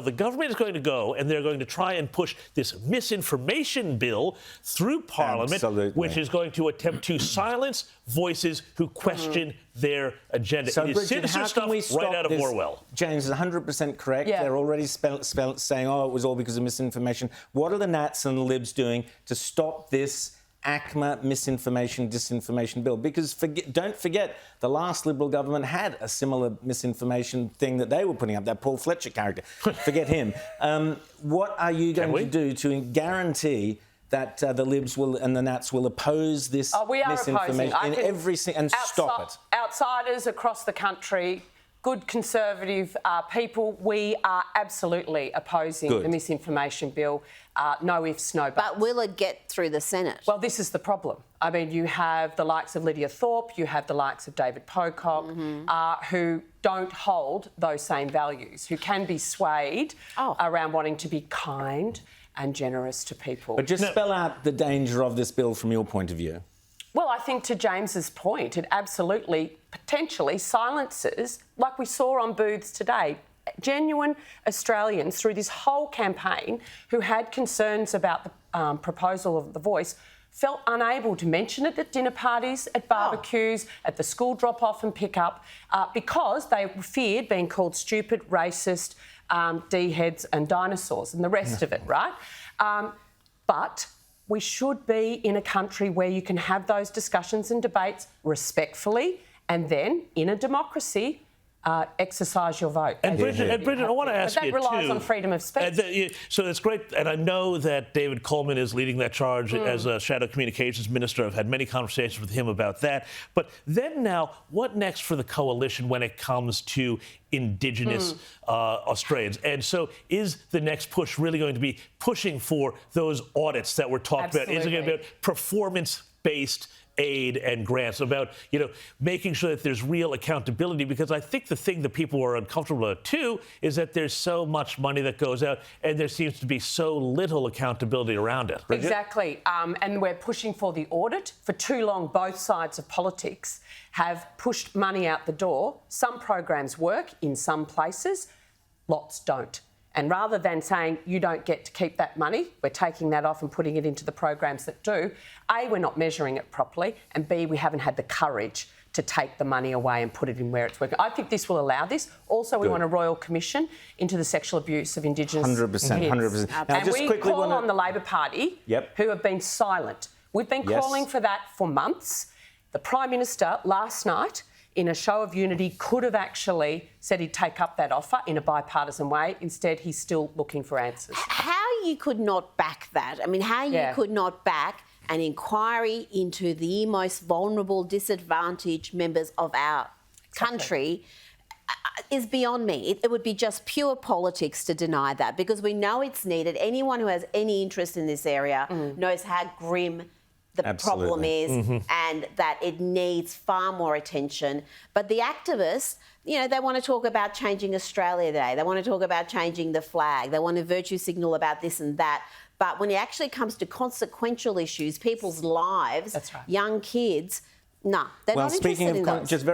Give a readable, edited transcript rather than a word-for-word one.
The government is going to go and they're going to try and push this misinformation bill through Parliament, Absolutely. which is going to attempt to silence voices who question their agenda. So, it is Bridget, sinister how stuff can we stop right out of this? Orwell. James is 100% correct. Yeah. They're already saying, oh, it was all because of misinformation. What are the Nats and the Libs doing to stop this ACMA misinformation, disinformation bill? Because don't forget, the last Liberal government had a similar misinformation thing that they were putting up, that Paul Fletcher character. Forget him. What are you going to do to guarantee that the Libs will and the Nats will oppose this misinformation and stop it? Outsiders across the country, good Conservative people, we are absolutely opposing the misinformation bill. No ifs, no buts. But will it get through the Senate? Well, this is the problem. I mean, you have the likes of Lydia Thorpe, you have the likes of David Pocock, who don't hold those same values, who can be swayed around wanting to be kind and generous to people. But just spell out the danger of this bill from your point of view. Well, I think to James's point, it absolutely potentially silences, like we saw on booths today, genuine Australians through this whole campaign who had concerns about the proposal of the Voice, felt unable to mention it at dinner parties, at barbecues, at the school drop-off and pick-up, because they feared being called stupid, racist, D-heads and dinosaurs and the rest of it, right? But we should be in a country where you can have those discussions and debates respectfully and then, in a democracy, exercise your vote. And Bridget, I want to ask you too. But that relies on freedom of speech. So that's great, and I know that David Coleman is leading that charge as a Shadow Communications Minister. I've had many conversations with him about that. But then now, what next for the coalition when it comes to Indigenous Australians? And so is the next push really going to be pushing for those audits that we're talking about? Is it going to be about performance-based aid and grants, about, making sure that there's real accountability? Because I think the thing that people are uncomfortable with too is that there's so much money that goes out and there seems to be so little accountability around it. Bridget? Exactly. And we're pushing for the audit. For too long, both sides of politics have pushed money out the door. Some programs work in some places, lots don't. And rather than saying you don't get to keep that money, we're taking that off and putting it into the programs that do, A, we're not measuring it properly, and B, we haven't had the courage to take the money away and put it in where it's working. I think this will allow this. Also, we want a royal commission into the sexual abuse of Indigenous 100%, kids. 100%. Now, and just we quickly call on the Labor Party, who have been silent. We've been calling for that for months. The Prime Minister last night, in a show of unity, could have actually said he'd take up that offer in a bipartisan way. Instead, he's still looking for answers. How you could not back that? I mean, how you could not back an inquiry into the most vulnerable, disadvantaged members of our country is beyond me. It would be just pure politics to deny that, because we know it's needed. Anyone who has any interest in this area knows how grim the problem is and that it needs far more attention. But the activists, they want to talk about changing Australia Day. They want to talk about changing the flag. They want to virtue signal about this and that. But when it actually comes to consequential issues, people's lives, young kids, they're not interested in those. Just very